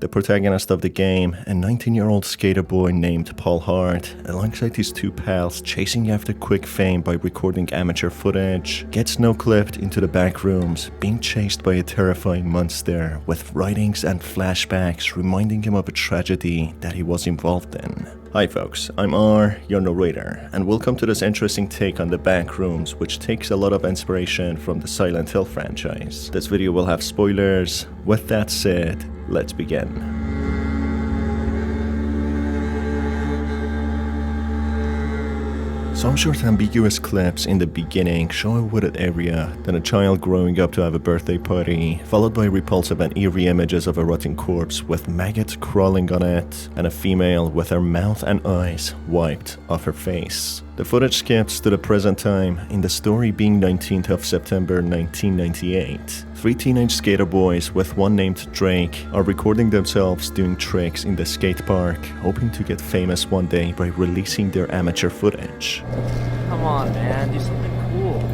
The protagonist of the game, a 19-year-old skater boy named Paul Hart, alongside his two pals chasing after quick fame by recording amateur footage, gets no-clipped into the Backrooms, being chased by a terrifying monster with writings and flashbacks reminding him of a tragedy that he was involved in. Hi folks, I'm R, your narrator, and welcome to this interesting take on the Backrooms, which takes a lot of inspiration from the Silent Hill franchise. This video will have spoilers. With that said, let's begin. Some short ambiguous clips in the beginning show a wooded area, then a child growing up to have a birthday party, followed by repulsive and eerie images of a rotting corpse with maggots crawling on it, and a female with her mouth and eyes wiped off her face. The footage skips to the present time, in the story being 19th of September 1998. Three teenage skater boys, with one named Drake, are recording themselves doing tricks in the skate park, hoping to get famous one day by releasing their amateur footage. Come on, man, do something cool.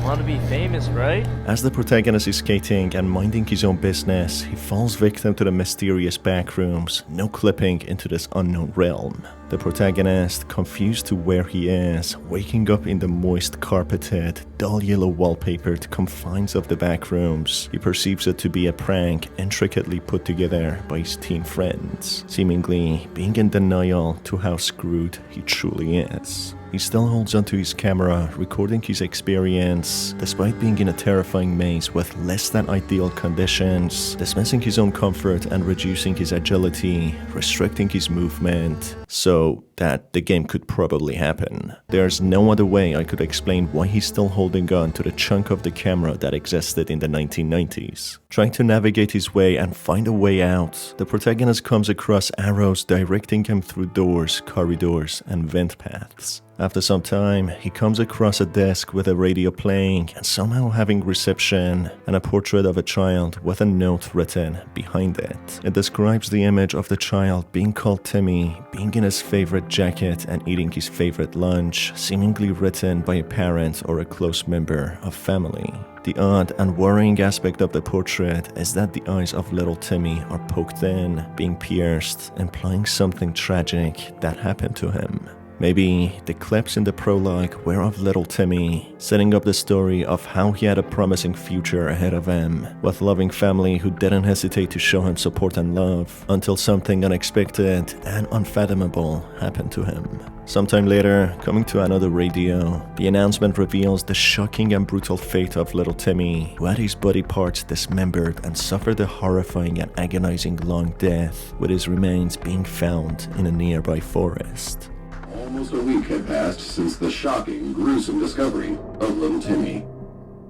Want to be famous, right? As the protagonist is skating and minding his own business, he falls victim to the mysterious backrooms, no clipping into this unknown realm. The protagonist, confused to where he is, waking up in the moist, carpeted, dull yellow wallpapered confines of the backrooms, he perceives it to be a prank intricately put together by his teen friends, seemingly being in denial to how screwed he truly is. He still holds onto his camera, recording his experience, despite being in a terrifying maze with less than ideal conditions, dismissing his own comfort and reducing his agility, restricting his movement, so that the game could probably happen. There's no other way I could explain why he's still holding on to the chunk of the camera that existed in the 1990s. Trying to navigate his way and find a way out, the protagonist comes across arrows directing him through doors, corridors, and vent paths. After some time, he comes across a desk with a radio playing and somehow having reception, and a portrait of a child with a note written behind it. It describes the image of the child being called Timmy, being in his favorite jacket and eating his favorite lunch, seemingly written by a parent or a close member of family. The odd and worrying aspect of the portrait is that the eyes of little Timmy are poked in, being pierced, implying something tragic that happened to him. Maybe the clips in the prologue were of little Timmy, setting up the story of how he had a promising future ahead of him, with loving family who didn't hesitate to show him support and love, until something unexpected and unfathomable happened to him. Sometime later, coming to another radio, the announcement reveals the shocking and brutal fate of little Timmy, who had his body parts dismembered and suffered a horrifying and agonizing long death, with his remains being found in a nearby forest. Almost a week had passed since the shocking, gruesome discovery of little Timmy.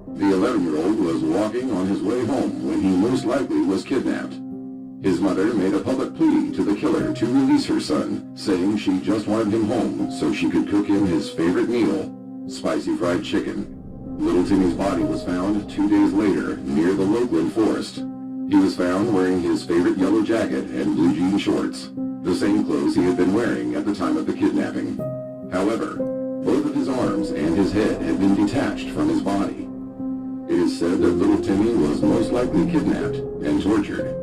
The 11-year-old was walking on his way home when he most likely was kidnapped. His mother made a public plea to the killer to release her son, saying she just wanted him home so she could cook him his favorite meal, spicy fried chicken. Little Timmy's body was found 2 days later near the Loveland Forest. He was found wearing his favorite yellow jacket and blue jean shorts, the same clothes he had been wearing at the time of the kidnapping. However, both of his arms and his head had been detached from his body. It is said that little Timmy was most likely kidnapped and tortured.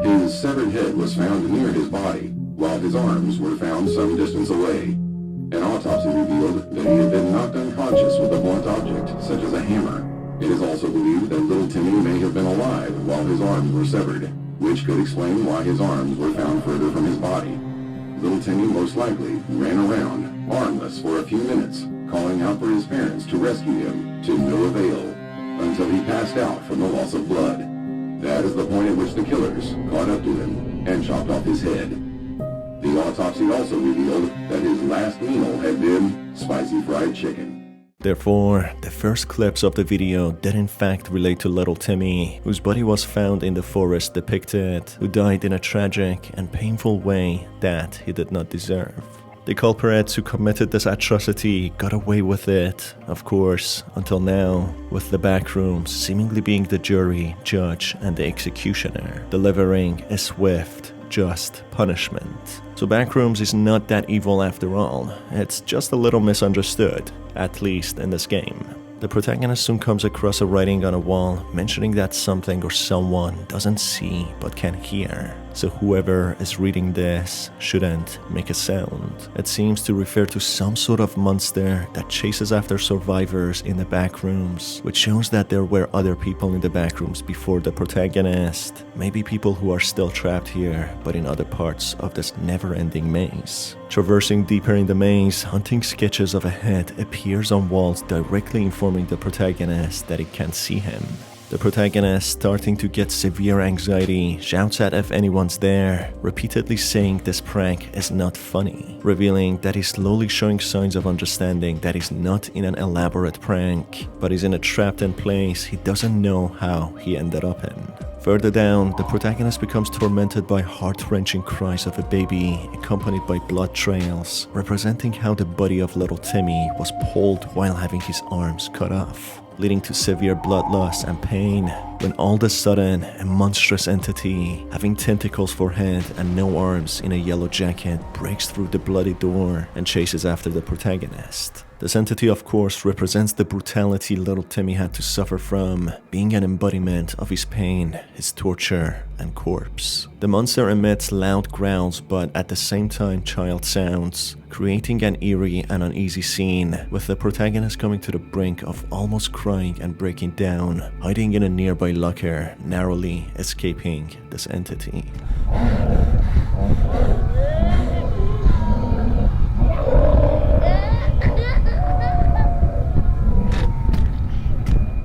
His severed head was found near his body, while his arms were found some distance away. An autopsy revealed that he had been knocked unconscious with a blunt object, such as a hammer. It is also believed that little Timmy may have been alive while his arms were severed, which could explain why his arms were found further from his body. Little Timmy most likely ran around, armless for a few minutes, calling out for his parents to rescue him, to no avail, until he passed out from the loss of blood. That is the point at which the killers caught up to him and chopped off his head. The autopsy also revealed that his last meal had been spicy fried chicken. Therefore, the first clips of the video did in fact relate to little Timmy, whose body was found in the forest depicted, who died in a tragic and painful way that he did not deserve. The culprits who committed this atrocity got away with it, of course, until now, with the Backrooms seemingly being the jury, judge, and the executioner, delivering a swift, just punishment. So Backrooms is not that evil after all, it's just a little misunderstood, at least in this game. The protagonist soon comes across a writing on a wall mentioning that something or someone doesn't see but can hear. So whoever is reading this shouldn't make a sound. It seems to refer to some sort of monster that chases after survivors in the backrooms, which shows that there were other people in the backrooms before the protagonist. Maybe people who are still trapped here, but in other parts of this never-ending maze. Traversing deeper in the maze, hunting sketches of a head appears on walls directly informing the protagonist that it can't see him. The protagonist, starting to get severe anxiety, shouts at if anyone's there, repeatedly saying this prank is not funny, revealing that he's slowly showing signs of understanding that he's not in an elaborate prank, but is in a trapped-in place he doesn't know how he ended up in. Further down, the protagonist becomes tormented by heart-wrenching cries of a baby, accompanied by blood trails, representing how the body of little Timmy was pulled while having his arms cut off, leading to severe blood loss and pain, when all of a sudden, a monstrous entity, having tentacles for head and no arms in a yellow jacket, breaks through the bloody door and chases after the protagonist. This entity, of course, represents the brutality little Timmy had to suffer from, being an embodiment of his pain, his torture, and corpse. The monster emits loud growls but at the same time child sounds, creating an eerie and uneasy scene, with the protagonist coming to the brink of almost crying and breaking down, hiding in a nearby locker, narrowly escaping this entity.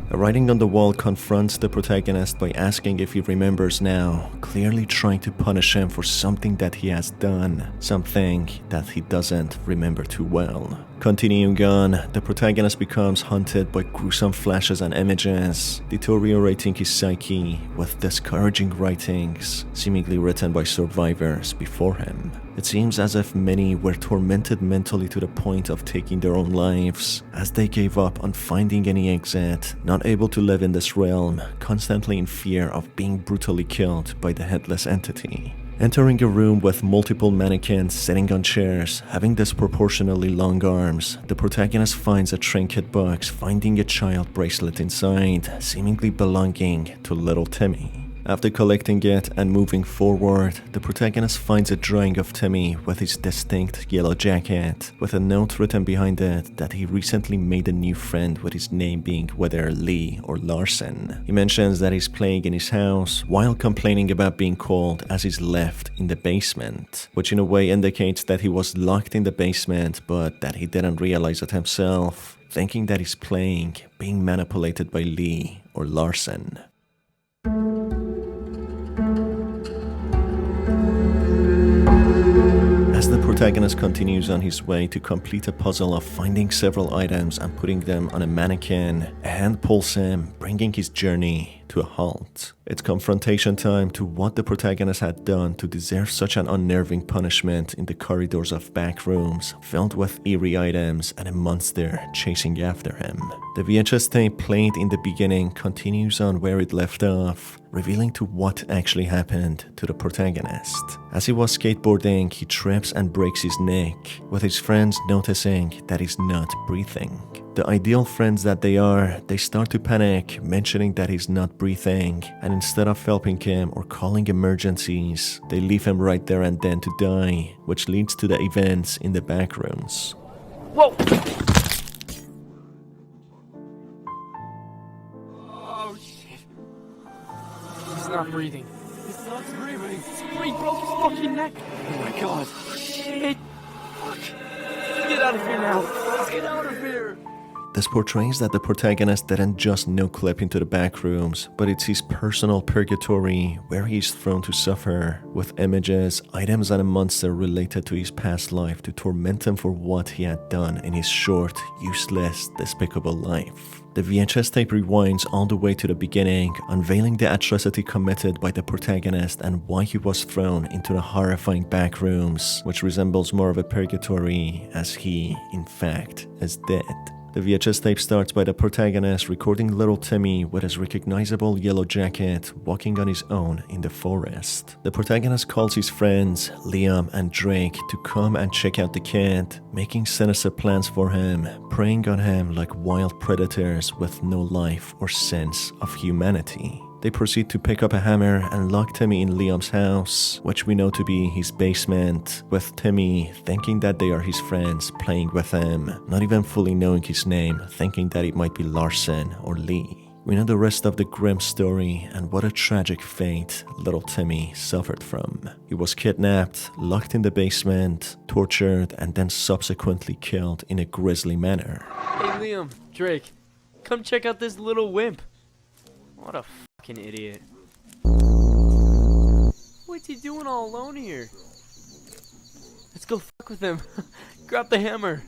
The writing on the wall confronts the protagonist by asking if he remembers now, clearly trying to punish him for something that he has done, something that he doesn't remember too well. Continuing on, the protagonist becomes haunted by gruesome flashes and images, deteriorating his psyche with discouraging writings, seemingly written by survivors before him. It seems as if many were tormented mentally to the point of taking their own lives, as they gave up on finding any exit, not able to live in this realm, constantly in fear of being brutally killed by the headless entity. Entering a room with multiple mannequins sitting on chairs, having disproportionately long arms, the protagonist finds a trinket box, finding a child bracelet inside, seemingly belonging to little Timmy. After collecting it and moving forward, the protagonist finds a drawing of Timmy with his distinct yellow jacket, with a note written behind it that he recently made a new friend, with his name being whether Lee or Larson. He mentions that he's playing in his house while complaining about being cold as he's left in the basement, which in a way indicates that he was locked in the basement but that he didn't realize it himself, thinking that he's playing, being manipulated by Lee or Larson. As the protagonist continues on his way to complete a puzzle of finding several items and putting them on a mannequin, a hand pulls him, bringing his journey to a halt. It's confrontation time to what the protagonist had done to deserve such an unnerving punishment in the corridors of Backrooms, filled with eerie items and a monster chasing after him. The VHS tape played in the beginning continues on where it left off, revealing to what actually happened to the protagonist. As he was skateboarding, he trips and breaks his neck, with his friends noticing that he's not breathing. The ideal friends that they are, they start to panic, mentioning that he's not breathing, and instead of helping him or calling emergencies, they leave him right there and then to die, which leads to the events in the backrooms. Whoa! Oh shit. He's not breathing. He's not breathing. He broke his fucking neck. Oh my god. Shit. Fuck. Get out of here now. Get out of here. This portrays that the protagonist didn't just no-clip into the backrooms, but it's his personal purgatory where he's thrown to suffer, with images, items and a monster related to his past life to torment him for what he had done in his short, useless, despicable life. The VHS tape rewinds all the way to the beginning, unveiling the atrocity committed by the protagonist and why he was thrown into the horrifying backrooms, which resembles more of a purgatory, as he, in fact, is dead. The VHS tape starts by the protagonist recording little Timmy with his recognizable yellow jacket walking on his own in the forest. The protagonist calls his friends Liam and Drake to come and check out the kid, making sinister plans for him, preying on him like wild predators with no life or sense of humanity. They proceed to pick up a hammer and lock Timmy in Liam's house, which we know to be his basement, with Timmy thinking that they are his friends playing with him, not even fully knowing his name, thinking that it might be Larson or Lee. We know the rest of the grim story and what a tragic fate little Timmy suffered from. He was kidnapped, locked in the basement, tortured, and then subsequently killed in a grisly manner. Hey Liam, Drake, come check out this little wimp. What a fucking idiot. What's he doing all alone here? Let's go fuck with him. Grab the hammer.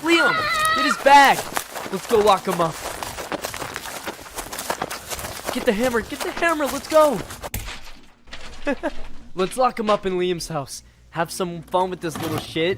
Liam, get his bag. Let's go lock him up. Get the hammer, let's go. Let's lock him up in Liam's house. Have some fun with this little shit.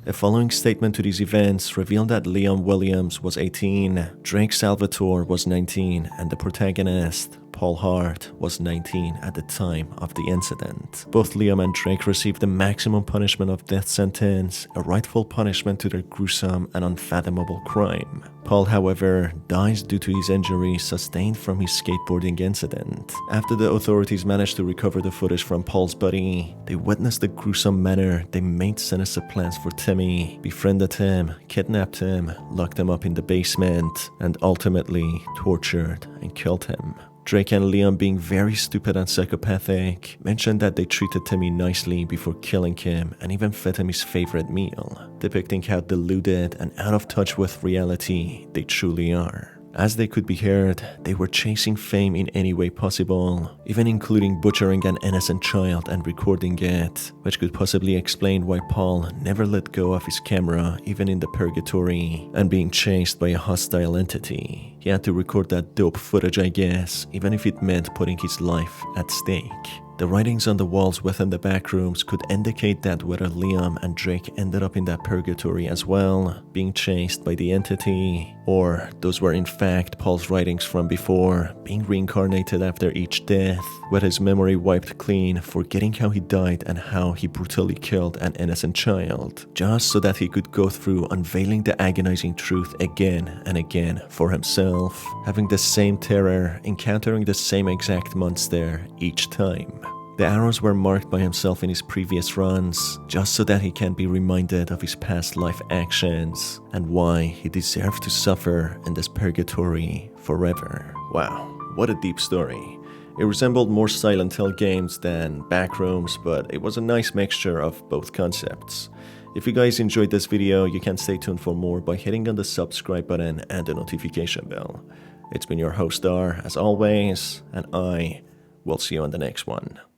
The following statement to these events revealed that Liam Williams was 18, Drake Salvatore was 19, and the protagonist, Paul Hart, was 19 at the time of the incident. Both Liam and Drake received the maximum punishment of death sentence, a rightful punishment to their gruesome and unfathomable crime. Paul, however, dies due to his injuries sustained from his skateboarding incident. After the authorities managed to recover the footage from Paul's body, they witnessed the gruesome manner they made sinister plans for Timmy, befriended him, kidnapped him, locked him up in the basement, and ultimately tortured and killed him. Drake and Liam, being very stupid and psychopathic, mentioned that they treated Timmy nicely before killing him and even fed him his favorite meal, depicting how deluded and out of touch with reality they truly are. As they could be heard, they were chasing fame in any way possible, even including butchering an innocent child and recording it, which could possibly explain why Paul never let go of his camera even in the purgatory and being chased by a hostile entity. He had to record that dope footage, I guess, even if it meant putting his life at stake. The writings on the walls within the backrooms could indicate that whether Liam and Drake ended up in that purgatory as well, being chased by the entity, or those were in fact Paul's writings from before, being reincarnated after each death, with his memory wiped clean, forgetting how he died and how he brutally killed an innocent child, just so that he could go through unveiling the agonizing truth again and again for himself, having the same terror, encountering the same exact monster each time. The arrows were marked by himself in his previous runs, just so that he can be reminded of his past life actions and why he deserved to suffer in this purgatory forever. Wow, what a deep story. It resembled more Silent Hill games than Backrooms, but it was a nice mixture of both concepts. If you guys enjoyed this video, you can stay tuned for more by hitting on the subscribe button and the notification bell. It's been your host R, as always, and I will see you on the next one.